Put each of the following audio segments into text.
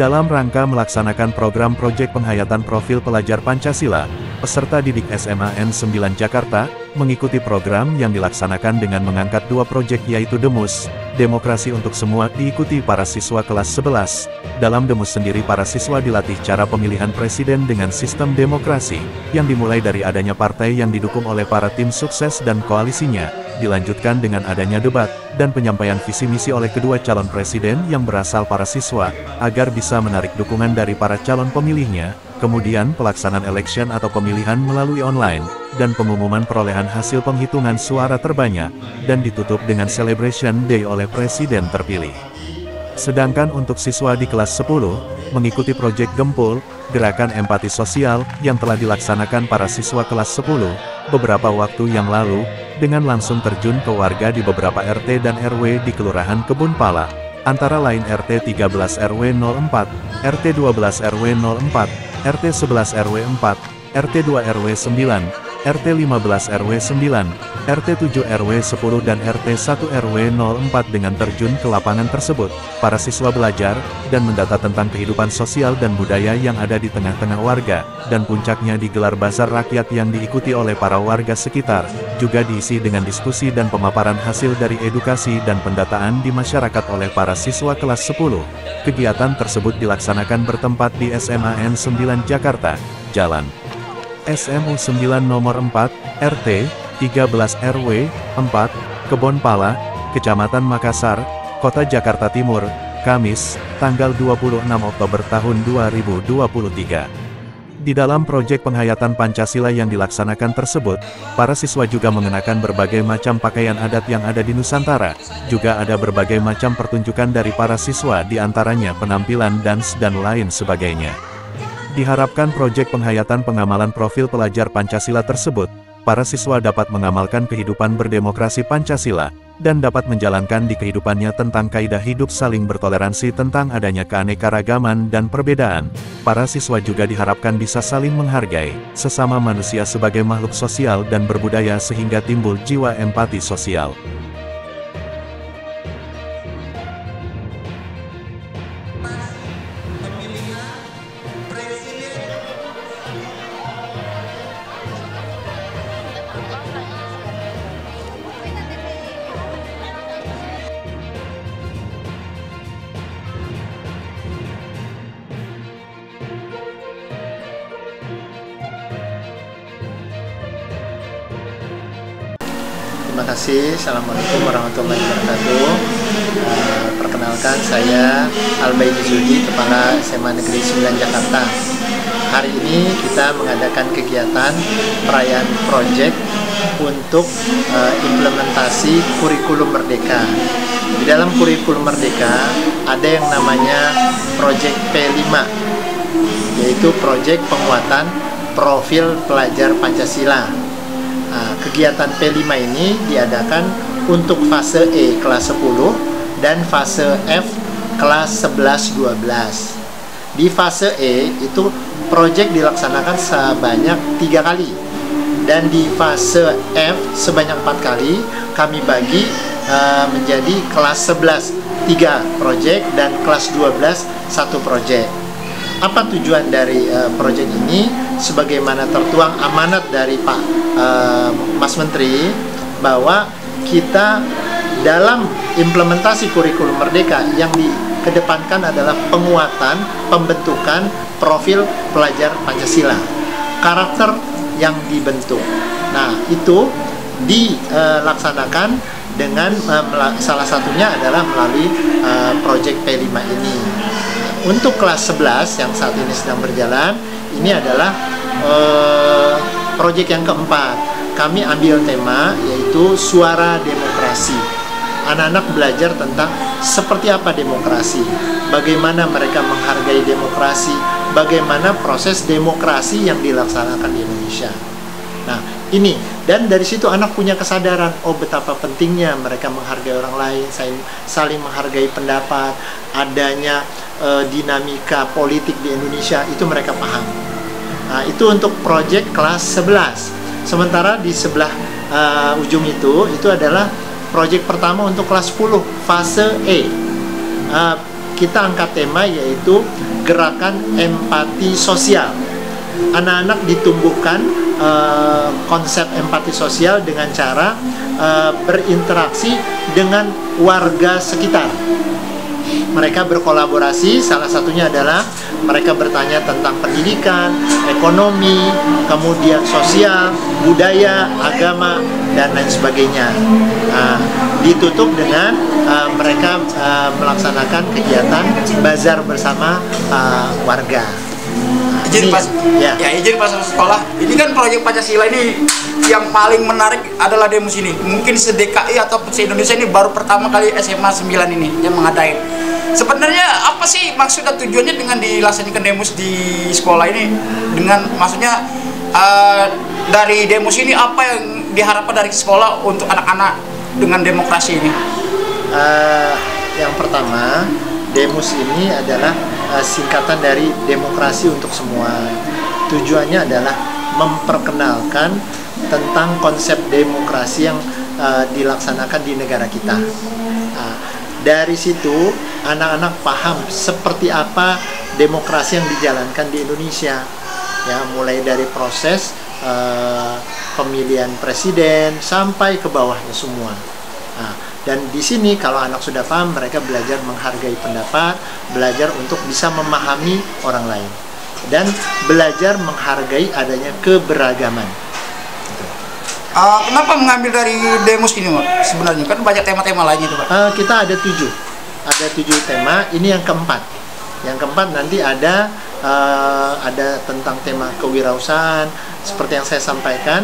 Dalam rangka melaksanakan program proyek penghayatan profil pelajar Pancasila, peserta didik SMAN 9 Jakarta mengikuti program yang dilaksanakan dengan mengangkat dua proyek yaitu DEMUS, Demokrasi untuk Semua, diikuti para siswa kelas 11. Dalam DEMUS sendiri para siswa dilatih cara pemilihan presiden dengan sistem demokrasi, yang dimulai dari adanya partai yang didukung oleh para tim sukses dan koalisinya, dilanjutkan dengan adanya debat, dan penyampaian visi misi oleh kedua calon presiden yang berasal para siswa, agar bisa menarik dukungan dari para calon pemilihnya, kemudian pelaksanaan election atau pemilihan melalui online, dan pengumuman perolehan hasil penghitungan suara terbanyak, dan ditutup dengan celebration day oleh presiden terpilih. Sedangkan untuk siswa di kelas 10, mengikuti proyek Gempul, Gerakan Empati Sosial, yang telah dilaksanakan para siswa kelas 10, beberapa waktu yang lalu, dengan langsung terjun ke warga di beberapa RT dan RW di Kelurahan Kebun Pala, antara lain RT 13 RW 04, RT 12 RW 04, RT 11 RW 4, RT 2 RW 9, RT 15 RW 9, RT 7 RW 10 dan RT 1 RW 04. Dengan terjun ke lapangan tersebut, para siswa belajar dan mendata tentang kehidupan sosial dan budaya yang ada di tengah-tengah warga, dan puncaknya digelar bazar rakyat yang diikuti oleh para warga sekitar, juga diisi dengan diskusi dan pemaparan hasil dari edukasi dan pendataan di masyarakat oleh para siswa kelas 10. Kegiatan tersebut dilaksanakan bertempat di SMAN 9 Jakarta, Jalan SMU 9 nomor 4, RT 13 RW 4, Kebon Pala, Kecamatan Makassar, Kota Jakarta Timur, Kamis, tanggal 26 Oktober tahun 2023. Di dalam proyek penghayatan Pancasila yang dilaksanakan tersebut, para siswa juga mengenakan berbagai macam pakaian adat yang ada di Nusantara. Juga ada berbagai macam pertunjukan dari para siswa, di antaranya penampilan dance dan lain sebagainya. Diharapkan proyek penghayatan pengamalan profil pelajar Pancasila tersebut, para siswa dapat mengamalkan kehidupan berdemokrasi Pancasila, dan dapat menjalankan di kehidupannya tentang kaidah hidup saling bertoleransi tentang adanya keanekaragaman dan perbedaan. Para siswa juga diharapkan bisa saling menghargai sesama manusia sebagai makhluk sosial dan berbudaya sehingga timbul jiwa empati sosial. Terima kasih. Assalamualaikum warahmatullahi wabarakatuh. Perkenalkan, saya Albaidi Zudi, Kepala SMA Negeri 9 Jakarta. Hari ini kita mengadakan kegiatan perayaan proyek untuk implementasi kurikulum Merdeka. Di dalam kurikulum Merdeka ada yang namanya proyek P5, yaitu proyek penguatan profil pelajar Pancasila. Kegiatan P5 ini diadakan untuk fase E kelas 10 dan fase F kelas 11-12. Di fase E itu proyek dilaksanakan sebanyak 3 kali, dan di fase F sebanyak 4 kali. Kami bagi menjadi kelas 11 3 proyek dan kelas 12 1 proyek. Apa tujuan dari proyek ini? Sebagaimana tertuang amanat dari Pak Mas Menteri, bahwa kita dalam implementasi kurikulum Merdeka yang dikedepankan adalah penguatan, pembentukan profil pelajar Pancasila, karakter yang dibentuk. Nah, itu dilaksanakan dengan salah satunya adalah melalui proyek P5 ini. Untuk kelas 11 yang saat ini sedang berjalan, ini adalah proyek yang keempat. Kami ambil tema yaitu suara demokrasi. Anak-anak belajar tentang seperti apa demokrasi, bagaimana mereka menghargai demokrasi, bagaimana proses demokrasi yang dilaksanakan di Indonesia. Nah, ini, dan dari situ anak punya kesadaran, oh betapa pentingnya mereka menghargai orang lain, saling menghargai pendapat, adanya dinamika politik di Indonesia, itu mereka paham. Nah, itu untuk proyek kelas 11. Sementara di sebelah ujung itu adalah proyek pertama untuk kelas 10, fase E. kita angkat tema yaitu gerakan empati sosial. Anak-anak ditumbuhkan konsep empati sosial dengan cara berinteraksi dengan warga sekitar. Mereka berkolaborasi, salah satunya adalah mereka bertanya tentang pendidikan, ekonomi, kemudian sosial, budaya, agama, dan lain sebagainya. Ditutup dengan mereka melaksanakan kegiatan bazar bersama warga. Izin pas sekolah. Ini kan proyek Pancasila ini yang paling menarik adalah demos ini. Mungkin se-DKI atau se-Indonesia ini baru pertama kali SMA 9 ini yang mengadain. Sebenarnya apa sih maksud dan tujuannya dengan dilaksanakan demos di sekolah ini? Dengan maksudnya dari demos ini apa yang diharapkan dari sekolah untuk anak-anak dengan demokrasi ini? Yang pertama, demos ini adalah singkatan dari demokrasi untuk semua. Tujuannya adalah memperkenalkan tentang konsep demokrasi yang dilaksanakan di negara kita. Dari situ anak-anak paham seperti apa demokrasi yang dijalankan di Indonesia, ya, mulai dari proses pemilihan presiden sampai ke bawahnya semua. Dan di sini kalau anak sudah paham, mereka belajar menghargai pendapat, belajar untuk bisa memahami orang lain, dan belajar menghargai adanya keberagaman. Kenapa mengambil dari demos ini, Pak? Sebenarnya kan banyak tema-tema lainnya itu, Pak. Kita ada 7 tema. Ini yang keempat. Yang keempat nanti ada tentang tema kewirausahaan. Seperti yang saya sampaikan,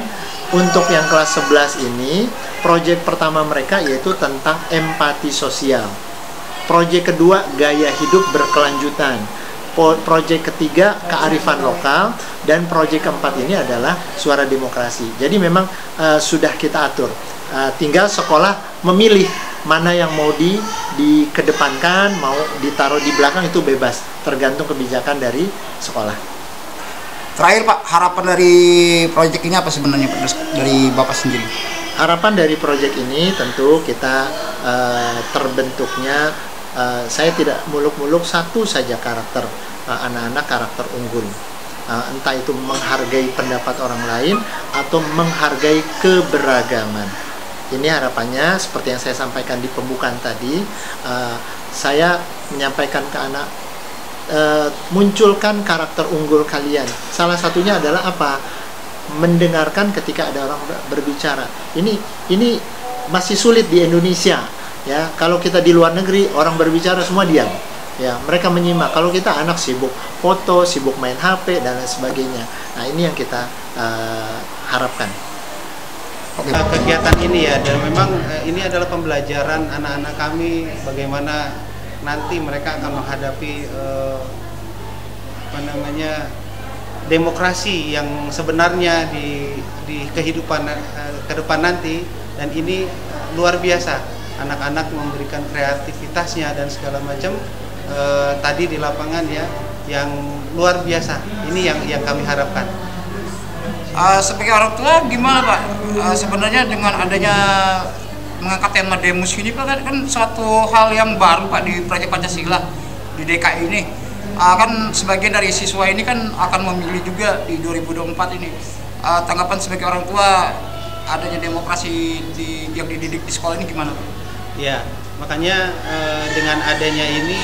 untuk yang kelas 11 ini, proyek pertama mereka yaitu tentang empati sosial. Proyek kedua, gaya hidup berkelanjutan. Proyek ketiga, kearifan lokal. Dan proyek keempat ini adalah suara demokrasi. Jadi memang sudah kita atur. Tinggal sekolah memilih mana yang mau dikedepankan, mau ditaruh di belakang, itu bebas. Tergantung kebijakan dari sekolah. Terakhir, Pak, harapan dari proyek ini apa sebenarnya, Pak, dari Bapak sendiri? Harapan dari proyek ini tentu kita terbentuknya, saya tidak muluk-muluk satu saja karakter anak-anak, karakter unggul. Entah itu menghargai pendapat orang lain atau menghargai keberagaman. Ini harapannya, seperti yang saya sampaikan di pembukaan tadi, saya menyampaikan ke anak, munculkan karakter unggul kalian. Salah satunya adalah apa? Mendengarkan ketika ada orang berbicara. Ini masih sulit di Indonesia, ya. Kalau kita di luar negeri, orang berbicara semua diam, ya, mereka menyimak. Kalau kita anak sibuk foto, sibuk main HP dan lain sebagainya. Nah, ini yang kita harapkan. Kegiatan ini ya, dan memang ini adalah pembelajaran anak-anak kami bagaimana nanti mereka akan menghadapi demokrasi yang sebenarnya di kehidupan ke depan nanti. Dan ini luar biasa, anak-anak memberikan kreativitasnya dan segala macam tadi di lapangan, ya, yang luar biasa. Ini yang kami harapkan. Sebagai orang tua gimana, Pak? Sebenarnya dengan adanya mengangkat tema demos ini, Pak, kan suatu hal yang baru, Pak, di proyek Pancasila di DKI ini. Kan sebagian dari siswa ini kan akan memilih juga di 2024 ini. Tanggapan sebagai orang tua adanya demokrasi yang dididik di sekolah ini gimana, Pak? Ya, makanya dengan adanya ini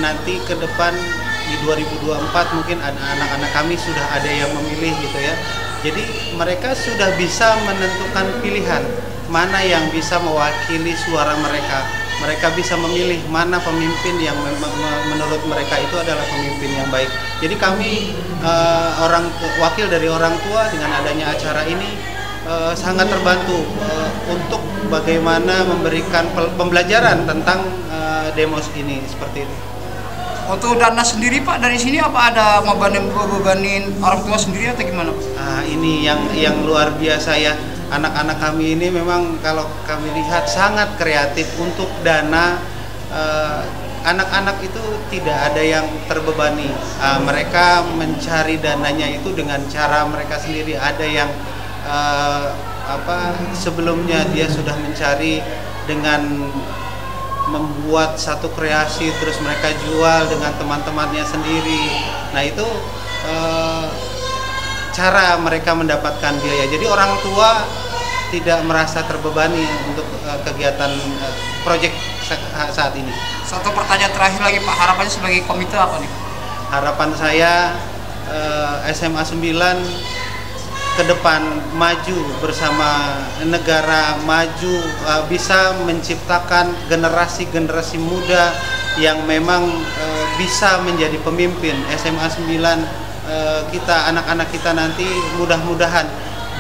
nanti ke depan di 2024 mungkin anak-anak kami sudah ada yang memilih gitu ya. Jadi mereka sudah bisa menentukan pilihan mana yang bisa mewakili suara mereka. Mereka bisa memilih mana pemimpin yang menurut mereka itu adalah pemimpin yang baik. Jadi kami wakil dari orang tua dengan adanya acara ini sangat terbantu untuk bagaimana memberikan pembelajaran tentang demos ini seperti itu. Untuk dana sendiri, Pak, dari sini apa ada mau bebanin orang tua sendiri atau gimana, Pak? Ini yang luar biasa ya. Anak-anak kami ini memang kalau kami lihat sangat kreatif untuk dana. Anak-anak itu tidak ada yang terbebani. Mereka mencari dananya itu dengan cara mereka sendiri. Ada yang sebelumnya dia sudah mencari dengan membuat satu kreasi terus mereka jual dengan teman-temannya sendiri. Nah itu cara mereka mendapatkan biaya. Jadi orang tua tidak merasa terbebani untuk kegiatan proyek saat ini. Satu pertanyaan terakhir lagi Pak, harapannya sebagai komite apa nih? Harapan saya SMA 9 ke depan maju bersama negara, maju bisa menciptakan generasi-generasi muda yang memang bisa menjadi pemimpin. SMA 9 kita, anak-anak kita nanti mudah-mudahan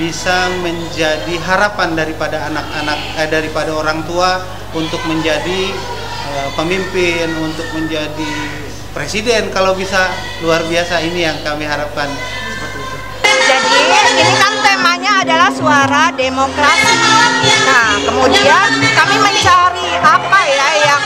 bisa menjadi harapan daripada anak-anak, daripada orang tua untuk menjadi pemimpin, untuk menjadi presiden kalau bisa. Luar biasa, ini yang kami harapkan. Jadi ini kan temanya adalah suara demokrasi. Nah, kemudian kami mencari apa ya yang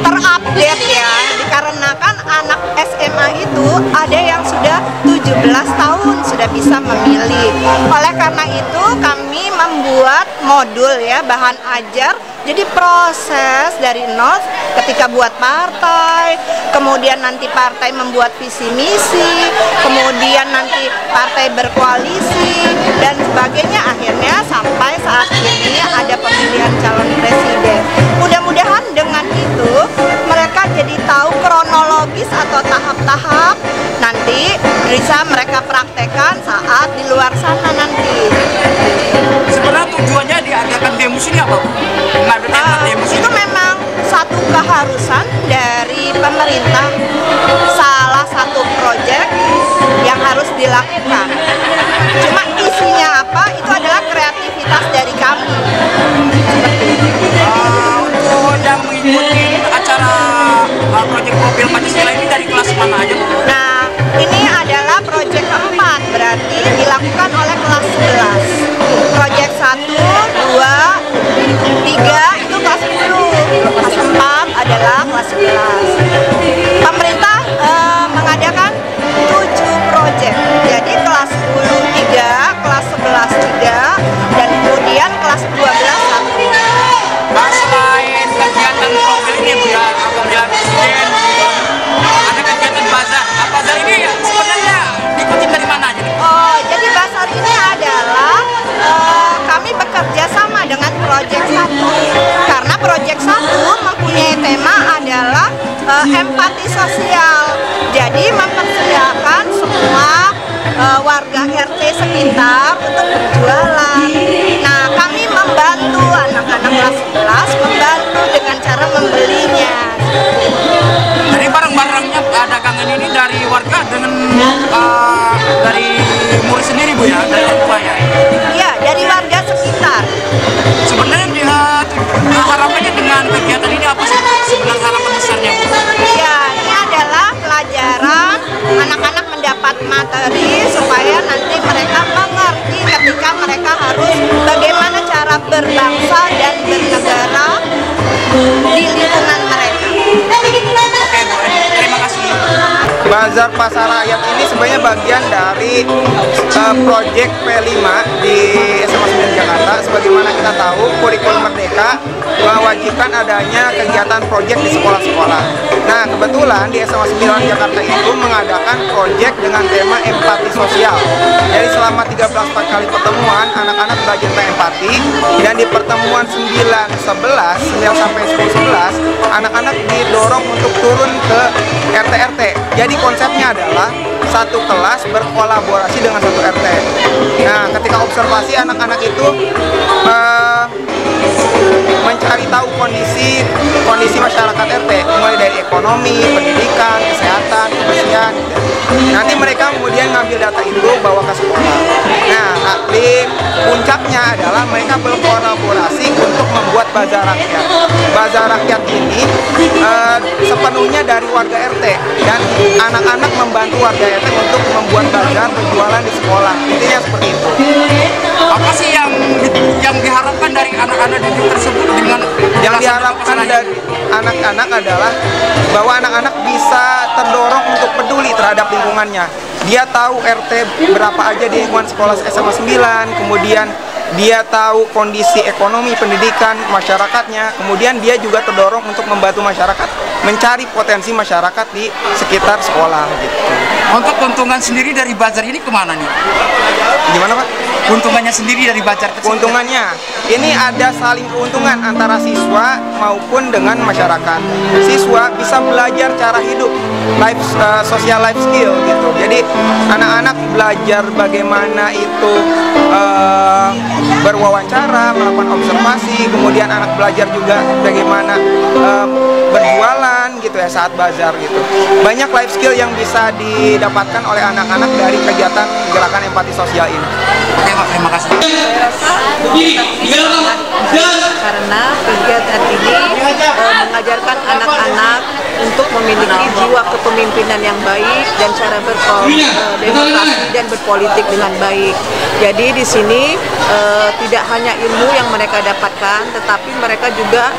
terupdate ya, dikarenakan anak SMA itu ada yang sudah 17 tahun sudah bisa memilih. Oleh karena itu kami membuat modul ya, bahan ajar. Jadi proses dari nol ketika buat partai, kemudian nanti partai membuat visi misi, kemudian nanti partai berkoalisi dan sebagainya, akhirnya sampai saat ini ada pemilihan calon presiden. Mudah-mudahan dengan itu mereka jadi tahu kronologis atau tahap-tahap nanti bisa mereka praktekkan saat di luar sana nanti. Sebenarnya tujuannya diadakan demos ini apa? Itu memang satu keharusan dari pemerintah, salah satu proyek yang harus dilakukan. Cuma isinya apa, itu adalah kreativitas dari kami. Seperti itu. Untuk yang mengikuti acara proyek mobil Pancasila ini dari kelas mana aja? Nah, ini adalah proyek 4, berarti dilakukan oleh kelas 11. Proyek 1, 2, 3 itu kelas 10, kelas 4 adalah kelas 11. Pemerintah mengadakan 7 proyek, jadi kelas 10 3, kelas 11 3, dan kemudian kelas 12 1. Nah, selain kegiatan mobil ini Bu ya, pemilihan presiden, ada kegiatan bazar. Bazar ini sebenarnya diikuti dari mana aja? Oh, jadi bazar ini adalah kami bekerja sama dengan proyek 1, karena proyek 1 mempunyai tema adalah empati sosial. Jadi mempersilahkan semua warga RT sekitar untuk berjualan. Nah, kami membantu anak-anak kelas 11 membantu dengan cara membelinya. Jadi barang-barangnya dagangan ini dari warga dengan dari murid sendiri Bu ya, dari orang tua ya? Iya, dari warga sekitar. Sebenarnya harapannya dengan kegiatan ini apa sih sebenarnya harapan besarnya Bu? Ya, ini adalah pelajaran anak-anak mendapat materi supaya nanti mereka mengerti ketika mereka harus bagaimana cara berbangsa dan bernegara di lingkungan mereka. Oke Bu, terima kasih. Bazar Pasar Rakyat ini sebenarnya bagian dari proyek P5 di SMA 9 Jakarta. Sebagaimana kita tahu, kurikulum Merdeka mewajibkan adanya kegiatan proyek di sekolah-sekolah. Nah, kebetulan di SMA 9 Jakarta itu mengadakan proyek dengan tema empati sosial. Jadi selama 13 kali pertemuan, anak-anak belajar tentang empati, dan di pertemuan 9 sampai 10-11, anak-anak didorong untuk turun ke RT-RT. Jadi konsepnya adalah satu kelas berkolaborasi dengan satu RT. Nah, ketika observasi anak-anak itu mencari tahu kondisi masyarakat RT, mulai dari ekonomi, pendidikan, kesehatan, kebersihan. Nanti mereka kemudian ngambil data itu bawa ke sekolah. Nah, di puncaknya adalah mereka berkolaborasi untuk membuat bazar rakyat. Bazar rakyat ini sepenuhnya dari warga RT, dan anak-anak membantu warga RT untuk membuat bazar berjualan di sekolah. Intinya seperti itu. Apa sih yang diharapkan dari anak-anak didik tersebut dengan yang diharapkan dari anak-anak adalah bahwa anak-anak bisa terdorong untuk peduli terhadap lingkungannya. Dia tahu RT berapa aja di lingkungan sekolah SMA 9, kemudian dia tahu kondisi ekonomi pendidikan masyarakatnya, kemudian dia juga terdorong untuk membantu masyarakat mencari potensi masyarakat di sekitar sekolah gitu. Untuk keuntungan sendiri dari bazar ini kemana nih? Gimana Pak? Keuntungannya sendiri dari bazar tersebut? Keuntungannya, ini ada saling keuntungan antara siswa maupun dengan masyarakat. Siswa bisa belajar cara hidup, social life skill gitu. Jadi anak-anak belajar bagaimana itu berwawancara, melakukan observasi, kemudian anak belajar juga bagaimana berjualan gitu ya saat bazar gitu. Banyak life skill yang bisa didapatkan oleh anak-anak dari kegiatan gerakan empati sosial ini. Oke Pak, terima kasih. Saya rasa karena kegiatan ini mengajarkan anak-anak untuk memiliki jiwa kepemimpinan yang baik dan cara berdemokrasi dan berpolitik dengan baik. Jadi di sini tidak hanya ilmu yang mereka dapatkan, tetapi mereka juga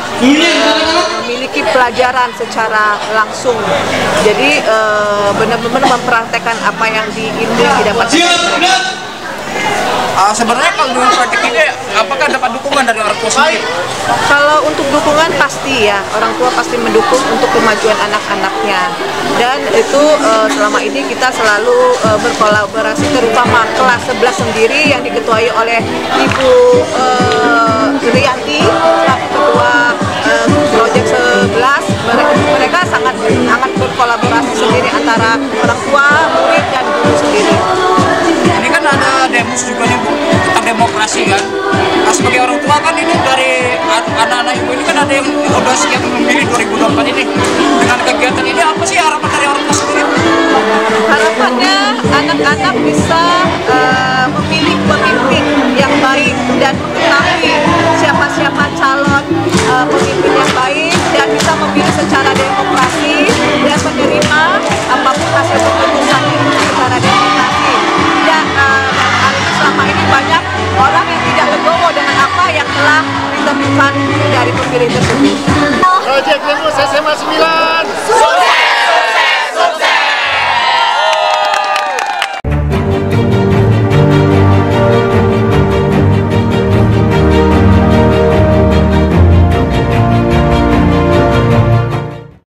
memiliki pelajaran secara langsung. Jadi benar-benar mempraktekkan apa yang didapatkan. Sebenarnya kalau dengan proyek ini, apakah dapat dukungan dari orang tua sendiri? Kalau untuk dukungan pasti ya, orang tua pasti mendukung untuk kemajuan anak-anaknya. Dan itu selama ini kita selalu berkolaborasi, terutama kelas 11 sendiri yang diketuai oleh Ibu Rianti selaku ketua proyek 11. Mereka sangat berkolaborasi sendiri antara orang tua, murid, dan guru sendiri. Ini kan ada demos juga nih Bu, tentang demokrasi kan. Nah, sebagai orang tua kan ini dari anak-anak ibu ini kan ada yang udah siap memilih 2024 ini. Dengan kegiatan ini apa sih harapan dari orang tua sendiri? Harapannya anak-anak bisa memilih pemimpin yang baik dan mengetahui siapa-siapa calon pemimpin yang baik dan bisa memilih secara demokrasi dan menerima apapun hasil keputusan itu secara demokrasi. Dan selama ini banyak orang yang tidak legowo dengan apa yang telah ditentukan dari pemilih tersebut. Proyek Demos SMA 9 Sukses!